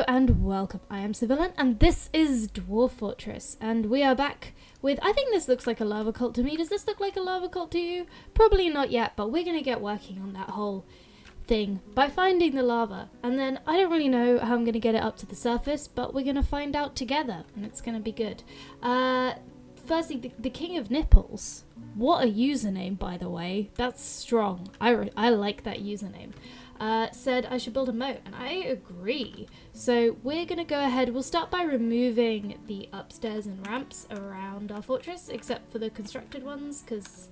Hello and welcome. I am Civilian and this is Dwarf Fortress, and we are back with, I think this looks like a lava cult to me. Does this look like a lava cult to you? Probably not yet, but we're going to get working on that whole thing by finding the lava, and then I don't really know how I'm going to get it up to the surface, but we're going to find out together and it's going to be good. Firstly, the King of Nipples. What a username, by the way. That's strong. I like that username. Said I should build a moat, and I agree. So we're gonna go ahead, we'll start by removing the upstairs and ramps around our fortress, except for the constructed ones, because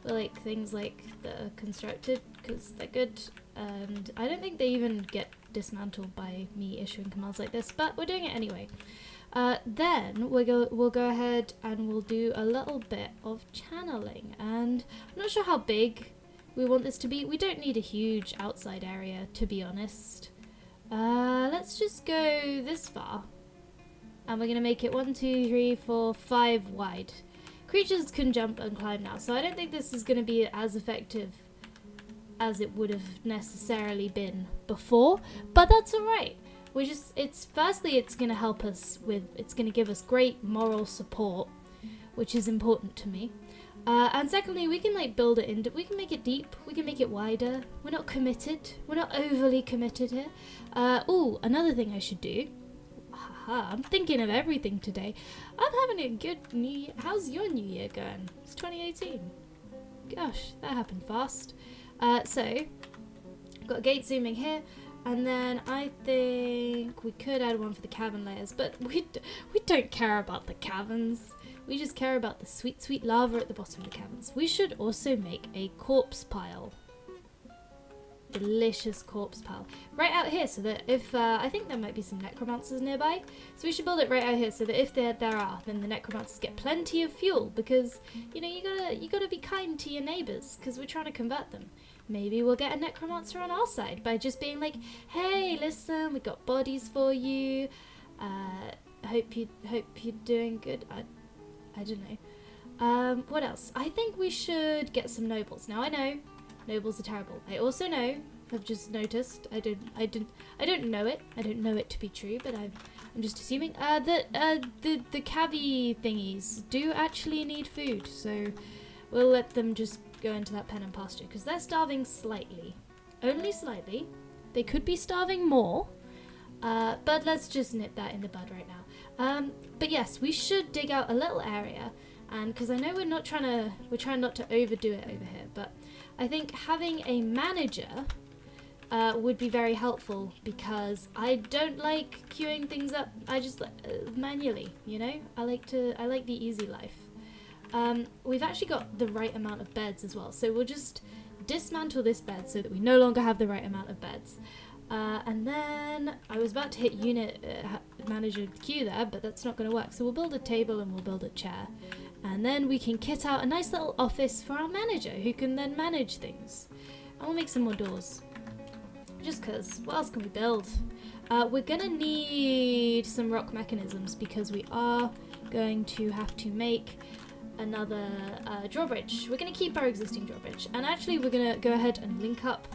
we like things like the constructed, because they're good, and I don't think they even get dismantled by me issuing commands like this, but we're doing it anyway. Then we'll go ahead and we'll do a little bit of channeling, and I'm not sure how big we want this to be. We don't need a huge outside area, to be honest. Let's just go this far, and we're gonna make it 1, 2, 3, 4, 5 wide. Creatures can jump and climb now, so I don't think this is gonna be as effective as it would have necessarily been before, but that's alright. Firstly, it's gonna help us with, it's gonna give us great moral support, which is important to me. And secondly, we can like build it into, we can make it deep, we can make it wider. We're not committed, we're not overly committed here. Ooh, another thing I should do. Haha, I'm thinking of everything today. I'm having a good new year. How's your new year going? It's 2018. Gosh, that happened fast. So, got a gate zooming here. And then I think we could add one for the cavern layers, but we don't care about the caverns. We just care about the sweet, sweet lava at the bottom of the caverns. We should also make a corpse pile. Delicious corpse pile. Right out here, so that if, I think there might be some necromancers nearby. So we should build it right out here so that if there are, then the necromancers get plenty of fuel. Because, you know, you gotta be kind to your neighbours, because we're trying to convert them. Maybe we'll get a necromancer on our side by just being like, hey, listen, we got bodies for you. Hope you're doing good. I don't know. What else? I think we should get some nobles. Now I know nobles are terrible. I also know, I've just noticed, I don't know it. I don't know it to be true, but I'm just assuming that the cavi thingies do actually need food. So we'll let them just go into that pen and pasture, because they're starving slightly. Only slightly. They could be starving more. But let's just nip that in the bud right now. But yes, we should dig out a little area, and because I know we're trying not to overdo it over here, but I think having a manager would be very helpful, because I don't like queuing things up. I just manually, you know. I like the easy life. We've actually got the right amount of beds as well, so we'll just dismantle this bed so that we no longer have the right amount of beds. And then I was about to hit unit manager queue there, but that's not going to work. So we'll build a table and we'll build a chair. And then we can kit out a nice little office for our manager, who can then manage things. And we'll make some more doors. Just because, what else can we build? We're going to need some rock mechanisms, because we are going to have to make another drawbridge. We're going to keep our existing drawbridge. And actually we're going to go ahead and link up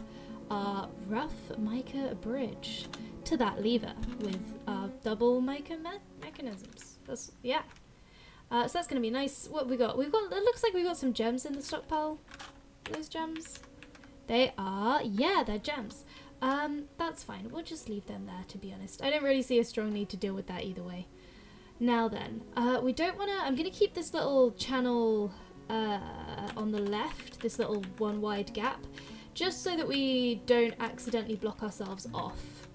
our rough mica bridge to that lever with double mica mechanisms. So that's going to be nice. What we got? It looks like we got some gems in the stockpile. Those gems? They are, yeah, they're gems. That's fine. We'll just leave them there, to be honest. I don't really see a strong need to deal with that either way. Now then, we don't want to, I'm going to keep this little channel on the left, this little one wide gap, just so that we don't accidentally block ourselves off,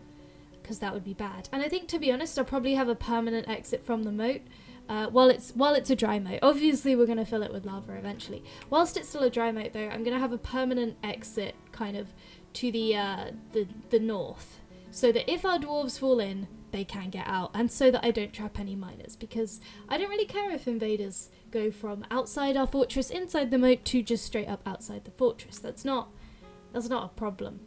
because that would be bad. And I think, to be honest, I'll probably have a permanent exit from the moat while it's a dry moat. Obviously we're going to fill it with lava eventually. Whilst it's still a dry moat though, I'm going to have a permanent exit kind of to the north, so that if our dwarves fall in, they can get out, and so that I don't trap any miners, because I don't really care if invaders go from outside our fortress inside the moat to just straight up outside the fortress. That's not a problem.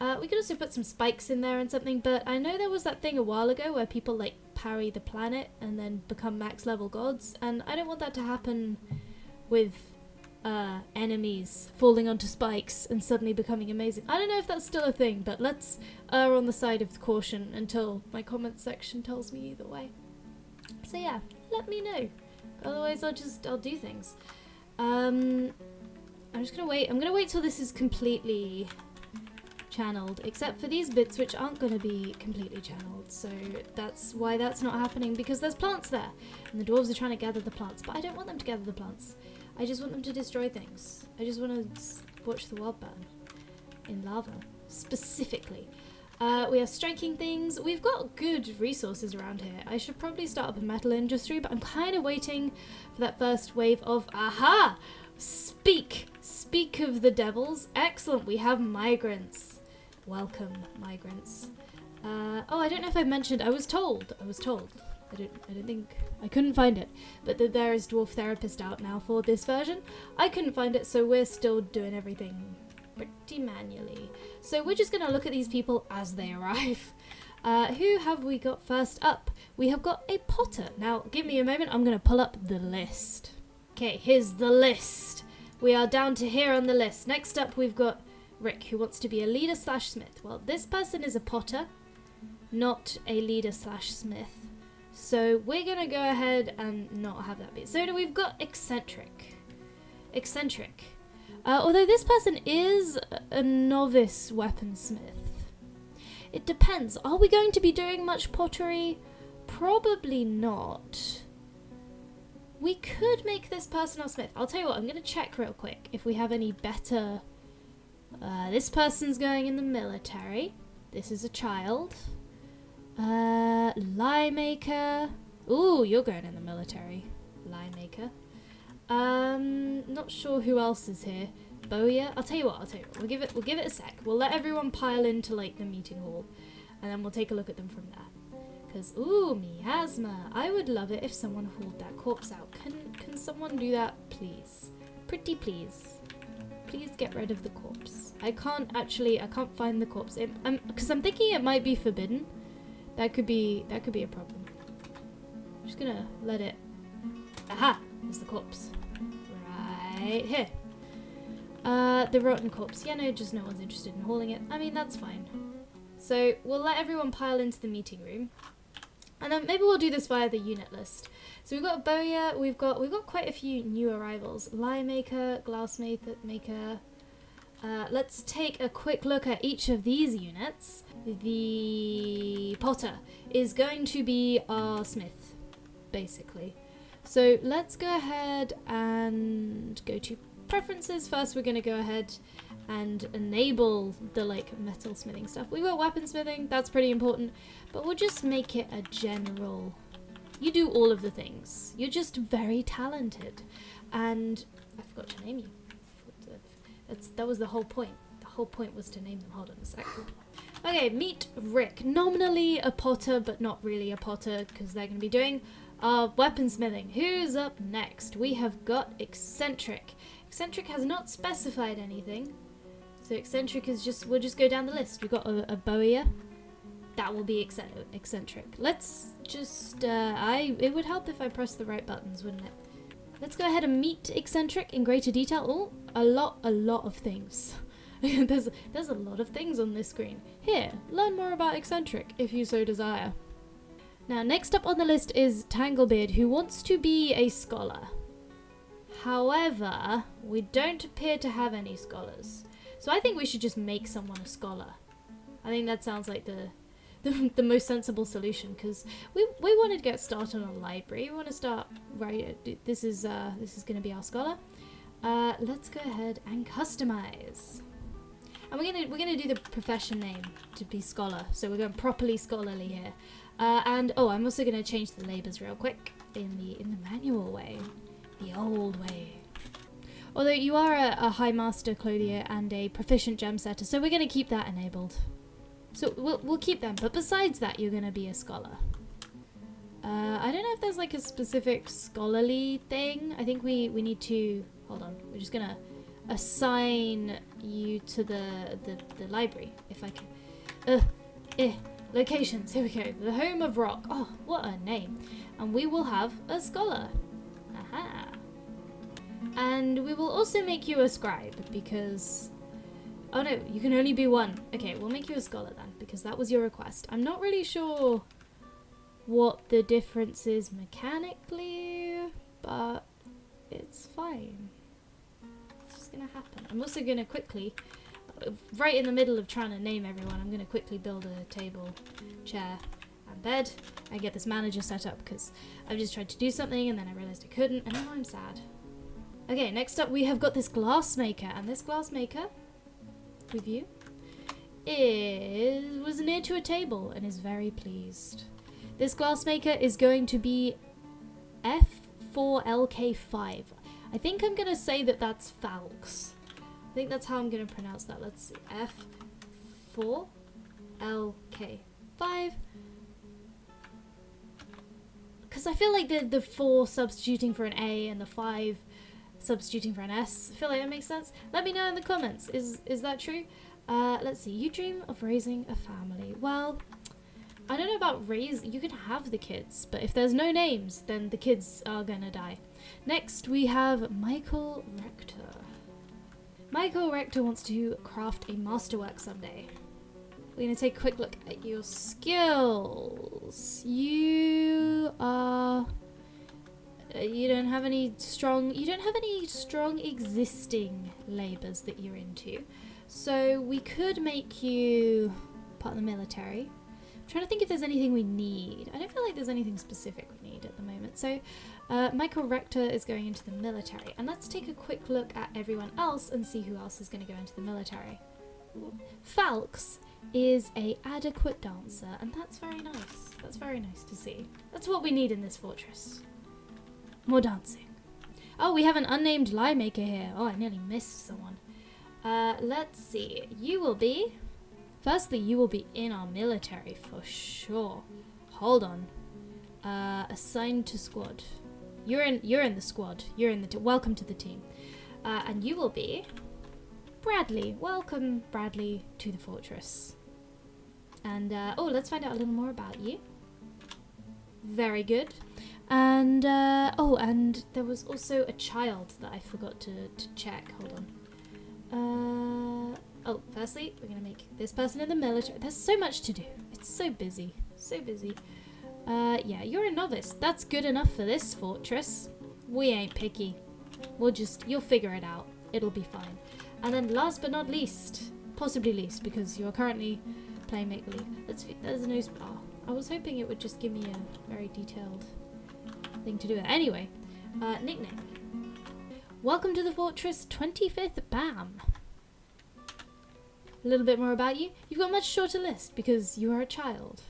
We could also put some spikes in there and something, but I know there was that thing a while ago where people like parry the planet and then become max level gods, and I don't want that to happen with enemies falling onto spikes and suddenly becoming amazing. I don't know if that's still a thing, but let's err on the side of caution until my comment section tells me either way. So yeah, let me know. Otherwise I'll do things. I'm just gonna wait. I'm gonna wait till this is completely channeled, except for these bits which aren't gonna be completely channeled. So that's why that's not happening, because there's plants there. And the dwarves are trying to gather the plants, but I don't want them to gather the plants. I just want them to destroy things. I just want to watch the world burn. In lava, specifically. We are striking things. We've got good resources around here. I should probably start up a metal industry, but I'm kind of waiting for that first wave of... Aha! Speak of the devils. Excellent, we have migrants. Welcome, migrants. Oh, I don't know if I mentioned, I was told. I don't think, I couldn't find it, but there is Dwarf Therapist out now for this version. I couldn't find it, so we're still doing everything pretty manually. So we're just going to look at these people as they arrive. Who have we got first up? We have got a potter. Now, give me a moment, I'm going to pull up the list. Okay, here's the list. We are down to here on the list. Next up, we've got Rick, who wants to be a leader/smith. Well, this person is a potter, not a leader/smith. So we're going to go ahead and not have that be. So we've got eccentric. Although this person is a novice weaponsmith. It depends. Are we going to be doing much pottery? Probably not. We could make this person our smith. I'll tell you what, I'm going to check real quick if we have any better... this person's going in the military. This is a child. Lie maker. Ooh, you're going in the military. Lie maker. Not sure who else is here. Bowyer. I'll tell you what. We'll give it a sec. We'll let everyone pile into like the meeting hall, and then we'll take a look at them from there. Cause ooh, miasma. I would love it if someone hauled that corpse out. Can someone do that, please? Pretty please. Please get rid of the corpse. I can't find the corpse. Because I'm thinking it might be forbidden. That could be a problem. I'm just gonna let it... Aha! There's the corpse. Right here. The rotten corpse. Yeah, no, just no one's interested in hauling it. I mean, that's fine. So, we'll let everyone pile into the meeting room. And then maybe we'll do this via the unit list. So we've got a bowyer, we've got quite a few new arrivals. Lie maker, glass maker. Let's take a quick look at each of these units. The potter is going to be our smith, basically. So let's go ahead and go to preferences. First, we're going to go ahead and enable the like metal smithing stuff. We've got weaponsmithing, that's pretty important, but we'll just make it a general. You do all of the things. You're just very talented. And I forgot to name you. That was the whole point. The whole point was to name them. Hold on a sec. Okay, meet Rick. Nominally a potter, but not really a potter, because they're going to be doing our weaponsmithing. Who's up next? We have got eccentric. Eccentric has not specified anything. So eccentric is just, we'll just go down the list. We've got a bowyer. That will be eccentric. Let's just, it would help if I pressed the right buttons, wouldn't it? Let's go ahead and meet eccentric in greater detail. Oh, a lot of things. there's a lot of things on this screen. Here, learn more about eccentric if you so desire. Now, next up on the list is Tanglebeard, who wants to be a scholar. However, we don't appear to have any scholars. So I think we should just make someone a scholar. I think that sounds like the most sensible solution, because we wanted to get started on a library. We want to start right. This is going to be our scholar. Let's go ahead and customize. And we're gonna do the profession name to be scholar. So we're going properly scholarly here. And oh, I'm also going to change the labors real quick in the manual way, the old way. Although you are a high master clothier and a proficient gem setter, so we're going to keep that enabled. So we'll keep them, but besides that, you're going to be a scholar. I don't know if there's like a specific scholarly thing. I think we need to, hold on, we're just going to assign you to the library, if I can. Locations, here we go. The Home of Rock. Oh, what a name. And we will have a scholar. Aha. And we will also make you a scribe because... Oh no, you can only be one. Okay, we'll make you a scholar then because that was your request. I'm not really sure what the difference is mechanically, but it's fine. It's just gonna happen. I'm also gonna quickly, right in the middle of trying to name everyone, I'm gonna quickly build a table, chair, and bed and get this manager set up because I've just tried to do something and then I realized I couldn't and now I'm sad. Okay, next up we have got this glass maker, and this glass maker with you was near to a table and is very pleased. This glassmaker is going to be F4LK5. I think I'm gonna say that that's Falx. I think that's how I'm gonna pronounce that. Let's see. F4LK5. Because I feel like the 4 substituting for an A and the 5 substituting for an S. I feel like that makes sense. Let me know in the comments. Is that true? Let's see. You dream of raising a family. Well, I don't know about raising. You can have the kids, but if there's no names, then the kids are gonna die. Next, we have Michael Rector. Michael Rector wants to craft a masterwork someday. We're gonna take a quick look at your skills. You are... you don't have any strong existing labours that you're into. So we could make you part of the military. I'm trying to think if there's anything we need. I don't feel like there's anything specific we need at the moment. So Michael Rector is going into the military. And let's take a quick look at everyone else and see who else is going to go into the military. Falx is a adequate dancer, and that's very nice. That's very nice to see. That's what we need in this fortress. More dancing. Oh, we have an unnamed lie maker here. Oh, I nearly missed someone. Let's see. You will be... Firstly, you will be in our military for sure. Hold on. Assigned to squad. You're in the squad. You're in the... welcome to the team. And you will be... Bradley. Welcome, Bradley, to the fortress. And, oh, let's find out a little more about you. Very good. And, oh, and there was also a child that I forgot to check. Hold on. Oh, firstly, we're going to make this person in the military. There's so much to do. It's so busy. So busy. Yeah, you're a novice. That's good enough for this fortress. We ain't picky. You'll figure it out. It'll be fine. And then last but not least, possibly least, because you're currently playing make-believe. There's a news... Oh, I was hoping it would just give me a very detailed thing to do it. Anyway, nickname. Welcome to the fortress, 25th BAM. A little bit more about you. You've got a much shorter list because you are a child.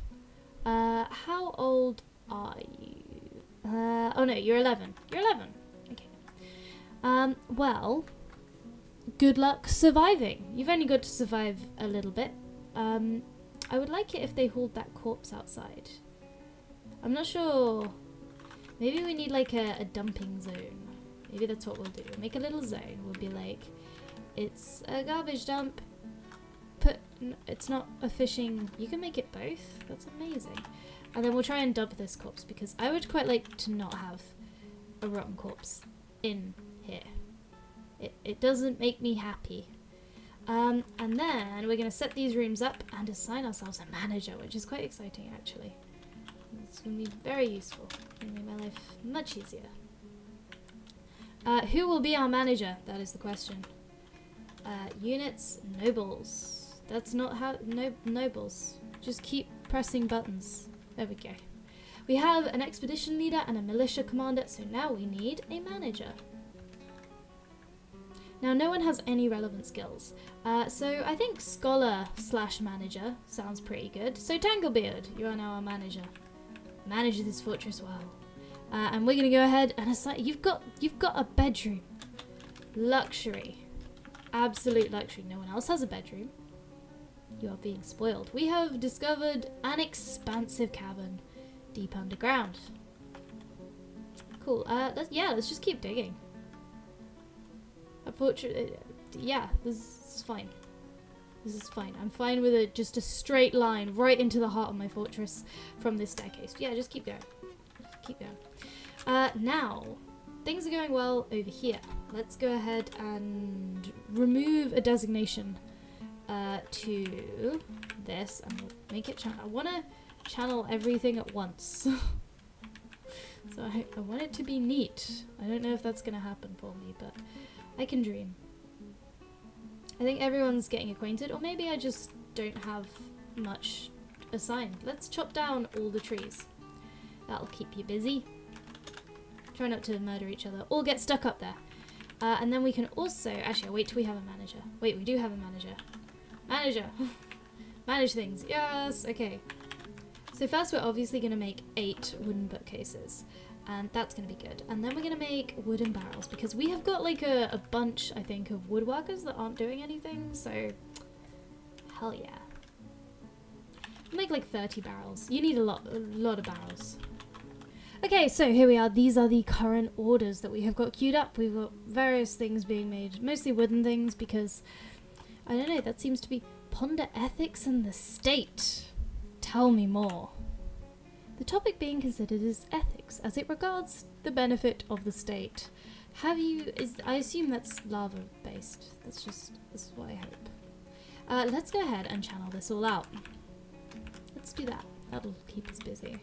How old are you? Oh no, you're 11. You're 11. Okay. Well, good luck surviving. You've only got to survive a little bit. I would like it if they hauled that corpse outside. I'm not sure. Maybe we need like a dumping zone. Maybe that's what we'll do. We'll make a little zone. We'll be like, it's a garbage dump. It's not a fishing. You can make it both. That's amazing. And then we'll try and dump this corpse because I would quite like to not have a rotten corpse in here. It doesn't make me happy. And then we're going to set these rooms up and assign ourselves a manager, which is quite exciting actually. It's going to be very useful. It's going to make my life much easier. Who will be our manager? That is the question. Units, nobles. That's not how... nobles. Just keep pressing buttons. There we go. We have an expedition leader and a militia commander, so now we need a manager. Now, no one has any relevant skills, so I think scholar/manager sounds pretty good. So Tanglebeard, you are now our manager. Manage this fortress well, and we're gonna go ahead and assign. You've got a bedroom, luxury, absolute luxury. No one else has a bedroom. You are being spoiled. We have discovered an expansive cavern deep underground. Cool. Let's just keep digging. A portrait, yeah, this is fine. This is fine. I'm fine with just a straight line right into the heart of my fortress from this staircase. Yeah, just keep going. Keep going. Now, things are going well over here. Let's go ahead and remove a designation to this, and we'll make it channel. I want to channel everything at once. So I want it to be neat. I don't know if that's going to happen for me, but I can dream. I think everyone's getting acquainted, or maybe I just don't have much assigned. Let's chop down all the trees. That'll keep you busy. Try not to murder each other or get stuck up there. And then we can also... Actually, wait till we have a manager. Wait, we do have a manager. Manager! Manage things. Yes! Okay. So first we're obviously going to make 8 wooden bookcases. And that's going to be good. And then we're going to make wooden barrels. Because we have got like a bunch, I think, of woodworkers that aren't doing anything. So, hell yeah. We'll make like 30 barrels. You need a lot of barrels. Okay, so here we are. These are the current orders that we have got queued up. We've got various things being made, mostly wooden things, because, I don't know, that seems to be ponder ethics and the state. Tell me more. The topic being considered is ethics, as it regards the benefit of the state. I assume that's lava-based. This is what I hope. Let's go ahead and channel this all out. Let's do that. That'll keep us busy.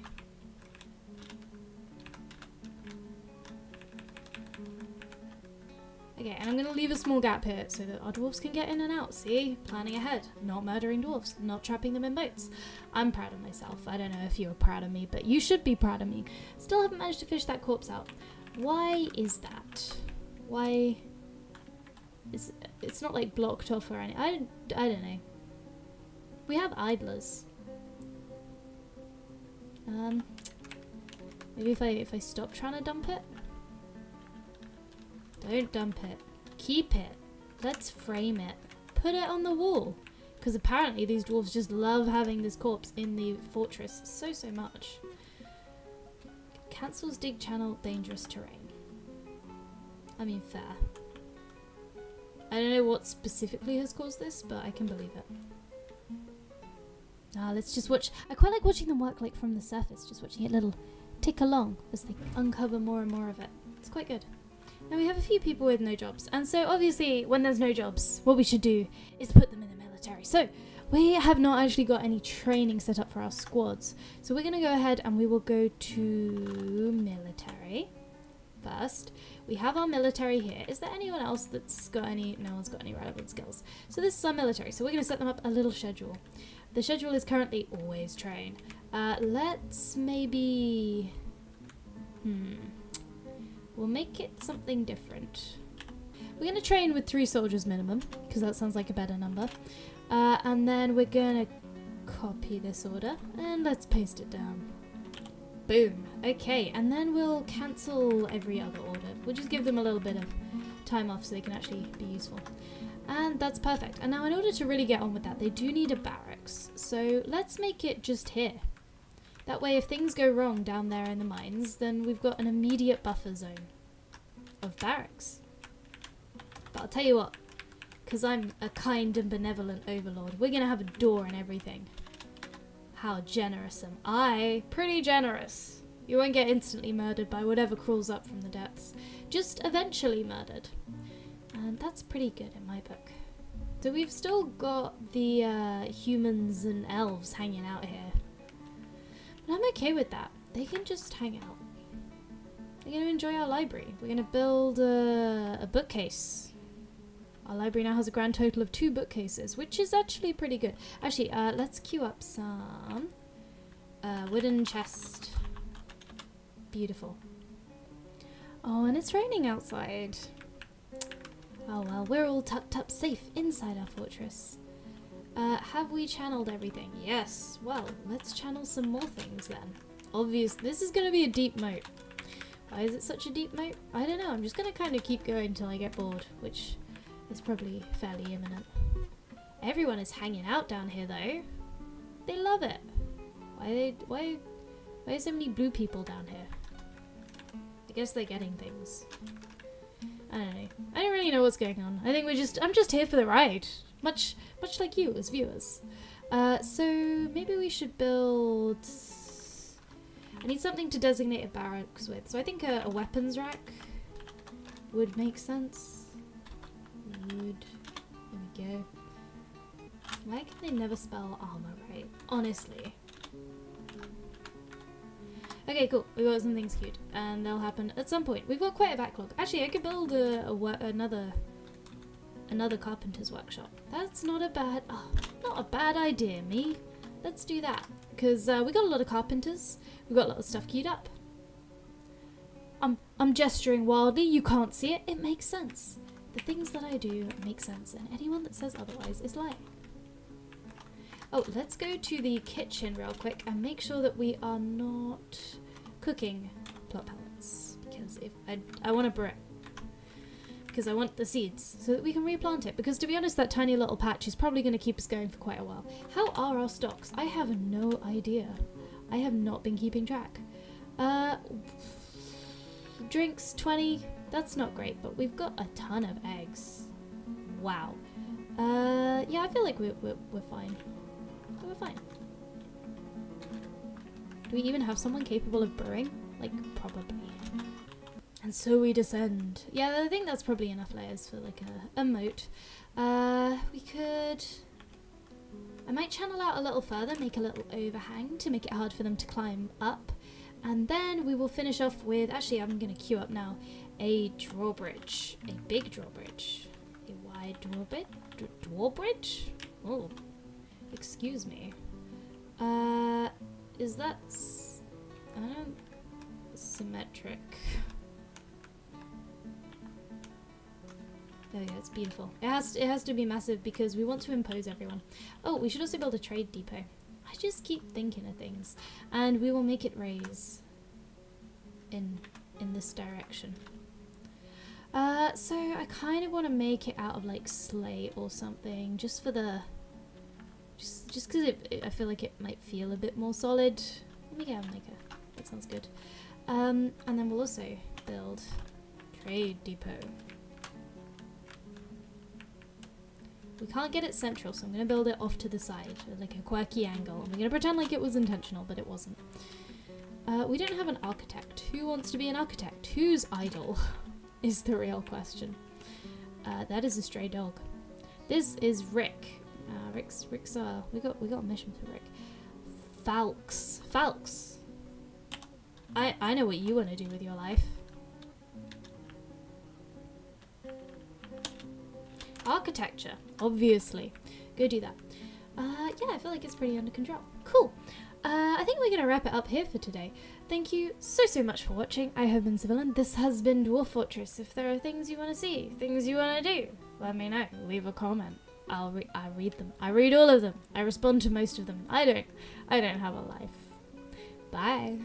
Okay, and I'm going to leave a small gap here so that our dwarves can get in and out. See? Planning ahead. Not murdering dwarves. Not trapping them in boats. I'm proud of myself. I don't know if you're proud of me, but you should be proud of me. Still haven't managed to fish that corpse out. Why is that? Why... It's not like blocked off or anything. I don't know. We have idlers. Maybe if I stop trying to dump it? Don't dump it. Keep it. Let's frame it. Put it on the wall. Because apparently these dwarves just love having this corpse in the fortress so much. Cancels dig channel, dangerous terrain. I mean, fair. I don't know what specifically has caused this, but I can believe it. Let's just watch. I quite like watching them work like from the surface, just watching it little tick along as they uncover more and more of it. It's quite good. Now we have a few people with no jobs, and so obviously when there's no jobs, what we should do is put them in the military. So we have not actually got any training set up for our squads. So we're going to go ahead and we will go to military first. We have our military here. Is there anyone else that's got any? No one's got any relevant skills. So this is our military. So we're going to set them up a little schedule. The schedule is currently always train. Let's maybe... We'll make it something different. We're going to train with 3 soldiers minimum, because that sounds like a better number. And then we're going to copy this order, and let's paste it down. Boom. Okay, and then we'll cancel every other order. We'll just give them a little bit of time off so they can actually be useful. And that's perfect. And now in order to really get on with that, they do need a barracks. So let's make it just here. That way if things go wrong down there in the mines, then we've got an immediate buffer zone of barracks. But I'll tell you what, because I'm a kind and benevolent overlord, we're going to have a door and everything. How generous am I? Pretty generous. You won't get instantly murdered by whatever crawls up from the depths. Just eventually murdered. And that's pretty good in my book. So we've still got the humans and elves hanging out here. But I'm okay with that. They can just hang out. They're going to enjoy our library. We're going to build a bookcase. Our library now has a grand total of 2 bookcases, which is actually pretty good. Actually, let's queue up some wooden chest. Beautiful. Oh, and it's raining outside. Oh well, we're all tucked up safe inside our fortress. Have we channeled everything? Yes. Well, let's channel some more things then. Obviously, this is going to be a deep moat. Why is it such a deep moat? I don't know. I'm just going to kind of keep going until I get bored, which is probably fairly imminent. Everyone is hanging out down here though. They love it. Why are so many blue people down here? I guess they're getting things. I don't know. I don't really know what's going on. I think I'm just here for the ride. Much like you as viewers. So maybe we should build... I need something to designate a barracks with. So I think a weapons rack would make sense. Wood. There we go. Why can they never spell armor right? Honestly. Okay, cool. We got some things queued, and they'll happen at some point. We've got quite a backlog. Actually, I could build another carpenter's workshop. That's not a bad idea, me. Let's do that, because we got a lot of carpenters. We've got a lot of stuff queued up. I'm gesturing wildly. You can't see it. It makes sense. The things that I do make sense, and anyone that says otherwise is lying. Oh, let's go to the kitchen real quick and make sure that we are not cooking plot pellets, because if I want to brew it, because I want the seeds so that we can replant it, because to be honest, that tiny little patch is probably going to keep us going for quite a while. How are our stocks? I have no idea. I have not been keeping track. Drinks 20. That's not great, but we've got a ton of eggs. Wow. Yeah, I feel like we're fine. We're fine. Do we even have someone capable of brewing? Like, probably. And so we descend. Yeah, I think that's probably enough layers for like a moat. We could... I might channel out a little further, make a little overhang to make it hard for them to climb up. And then we will finish off with... Actually, I'm going to queue up now. A drawbridge. A big drawbridge. A wide drawbridge? Drawbridge? Oh. Excuse me. Is that... I don't... Symmetric. There we go, it's beautiful. It has to be massive because we want to impose everyone. Oh, we should also build a trade depot. I just keep thinking of things. And we will make it raise in this direction. So I kind of want to make it out of like slate or something, just for the... Just because I feel like it might feel a bit more solid. Let me get like a... That sounds good. And then we'll also build trade depot. We can't get it central, so I'm going to build it off to the side, at like a quirky angle. And we're going to pretend like it was intentional, but it wasn't. We don't have an architect. Who wants to be an architect? Who's idle? Is the real question. That is a stray dog. This is Rick. Rick's we got a mission for Rick. Falx. I know what you want to do with your life. Architecture, obviously. Go do that. Yeah, I feel like it's pretty under control. Cool. I think we're going to wrap it up here for today. Thank you so much for watching. I have been Civilian. This has been Dwarf Fortress. If there are things you want to see, things you want to do, let me know. Leave a comment. I read them. I read all of them. I respond to most of them. I don't have a life. Bye.